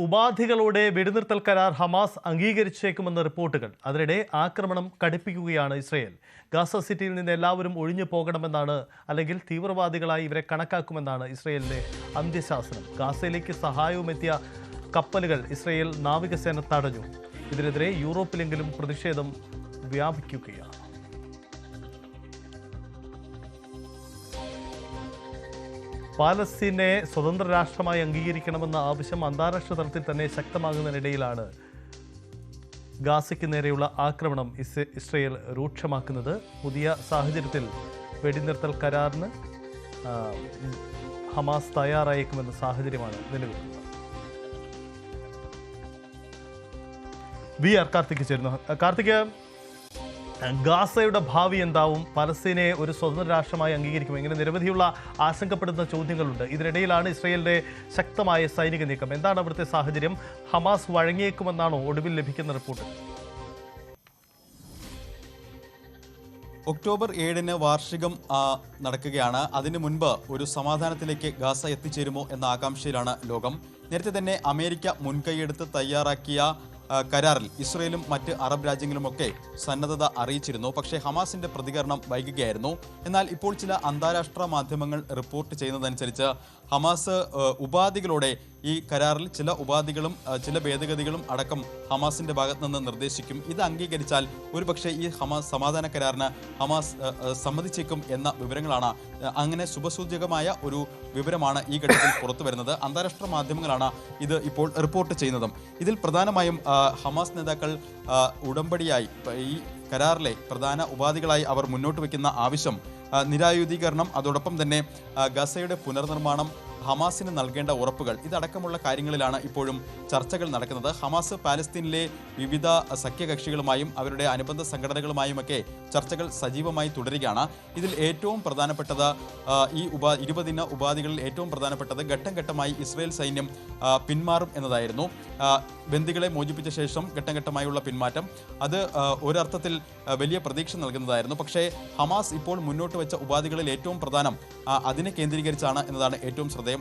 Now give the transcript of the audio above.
ഉപാധികളോടെ വെടിനിർത്തൽ കരാർ ഹമാസ് അംഗീകരിച്ചേക്കുമെന്ന റിപ്പോർട്ടുകൾ. അതിനിടെ ആക്രമണം കടുപ്പിക്കുകയാണ് ഇസ്രയേൽ. ഗാസ സിറ്റിയിൽ നിന്ന് എല്ലാവരും ഒഴിഞ്ഞു പോകണമെന്നാണ്, അല്ലെങ്കിൽ തീവ്രവാദികളായി ഇവരെ കണക്കാക്കുമെന്നാണ് ഇസ്രയേലിന്റെ അന്ത്യശാസനം. ഗാസയിലേക്ക് സഹായവുമെത്തിയ കപ്പലുകൾ ഇസ്രയേൽ നാവികസേന തടഞ്ഞു. ഇതിനെതിരെ യൂറോപ്പിലെങ്കിലും പ്രതിഷേധം വ്യാപിക്കുകയാണ്. പാലസ്തീനെ സ്വതന്ത്ര രാഷ്ട്രമായി അംഗീകരിക്കണമെന്ന ആവശ്യം അന്താരാഷ്ട്ര തലത്തിൽ തന്നെ ശക്തമാകുന്നതിനിടയിലാണ് ഗാസയ്ക്ക് നേരെയുള്ള ആക്രമണം ഇസ്രയേൽ രൂക്ഷമാക്കുന്നത്. പുതിയ സാഹചര്യത്തിൽ വെടിനിർത്തൽ കരാറിന് ഹമാസ് തയ്യാറായേക്കുമെന്ന സാഹചര്യമാണ് നിലവിലുള്ളത്. കാർത്തിക് ചേരുന്നു. കാർത്തിക്, ഗാസയുടെ ഭാവി എന്താവും? പലസ്തീനെ ഒരു സ്വതന്ത്ര രാഷ്ട്രമായി അംഗീകരിക്കും? ഇങ്ങനെ നിരവധിയുള്ള ആശങ്കപ്പെടുന്ന ചോദ്യങ്ങളുണ്ട്. ഇതിനിടയിലാണ് ഇസ്രയേലിന്റെ ശക്തമായ സൈനിക നീക്കം. എന്താണ് അവിടുത്തെ സാഹചര്യം? ഹമാസ് വഴങ്ങിയേക്കുമെന്നാണോ ഒടുവിൽ ലഭിക്കുന്ന റിപ്പോർട്ട്? ഒക്ടോബർ 7 വാർഷികം നടക്കുകയാണ്. അതിനു മുൻപ് ഒരു സമാധാനത്തിലേക്ക് ഗാസ എത്തിച്ചേരുമോ എന്ന ആകാംക്ഷയിലാണ് ലോകം. നേരത്തെ തന്നെ അമേരിക്ക മുൻകൈയെടുത്ത് തയ്യാറാക്കിയ കരാറിൽ ഇസ്രയേലും മറ്റ് അറബ് രാജ്യങ്ങളുമൊക്കെ സന്നദ്ധത അറിയിച്ചിരുന്നു. പക്ഷേ ഹമാസിന്റെ പ്രതികരണം വൈകുകയായിരുന്നു. എന്നാൽ ഇപ്പോൾ ചില അന്താരാഷ്ട്ര മാധ്യമങ്ങൾ റിപ്പോർട്ട് ചെയ്യുന്നതനുസരിച്ച് ഹമാസ് ഉപാധികളോടെ ഈ കരാറിൽ ചില ഉപാധികളും ചില ഭേദഗതികളും അടക്കം ഹമാസിന്റെ ഭാഗത്ത് നിന്ന് നിർദ്ദേശിക്കും. ഇത് അംഗീകരിച്ചാൽ ഒരുപക്ഷെ ഈ ഹമാസ് സമാധാന കരാറിന് ഹമാസ് സമ്മതിച്ചേക്കും എന്ന വിവരങ്ങളാണ്, അങ്ങനെ ശുഭസൂചകമായ ഒരു വിവരമാണ് ഈ ഘട്ടത്തിൽ പുറത്തു വരുന്നത്. അന്താരാഷ്ട്ര മാധ്യമങ്ങളാണ് ഇത് ഇപ്പോൾ റിപ്പോർട്ട് ചെയ്യുന്നതും. ഇതിൽ പ്രധാനമായും ഹമാസ് നേതാക്കൾ ഉടമ്പടിയായി ഈ കരാറിലെ പ്രധാന ഉപാധികളായി അവർ മുന്നോട്ട് വയ്ക്കുന്ന ആവശ്യം നിരായുധീകരണം, അതോടൊപ്പം തന്നെ ഗസയുടെ പുനർനിർമ്മാണം, ഹമാസിന് നൽകേണ്ട ഉറപ്പുകൾ, ഇതടക്കമുള്ള കാര്യങ്ങളിലാണ് ഇപ്പോഴും ചർച്ചകൾ നടക്കുന്നത്. ഹമാസ് പാലസ്തീനിലെ വിവിധ സഖ്യകക്ഷികളുമായും അവരുടെ അനുബന്ധ സംഘടനകളുമായുമൊക്കെ ചർച്ചകൾ സജീവമായി തുടരുകയാണ്. ഇതിൽ ഏറ്റവും പ്രധാനപ്പെട്ടത് ഈ 20 ഉപാധികളിൽ ഏറ്റവും പ്രധാനപ്പെട്ടത് ഘട്ടം ഘട്ടമായി ഇസ്രയേൽ സൈന്യം പിന്മാറും എന്നതായിരുന്നു. ബന്ദികളെ മോചിപ്പിച്ച ശേഷം ഘട്ടം ഘട്ടമായുള്ള പിന്മാറ്റം, അത് ഒരർത്ഥത്തിൽ വലിയ പ്രതീക്ഷ നൽകുന്നതായിരുന്നു. പക്ഷേ ഹമാസ് ഇപ്പോൾ മുന്നോട്ട് വെച്ച ഉപാധികളിൽ ഏറ്റവും പ്രധാനം അതിനെ കേന്ദ്രീകരിച്ചാണ് എന്നതാണ് ഏറ്റവും ശ്രദ്ധേയം.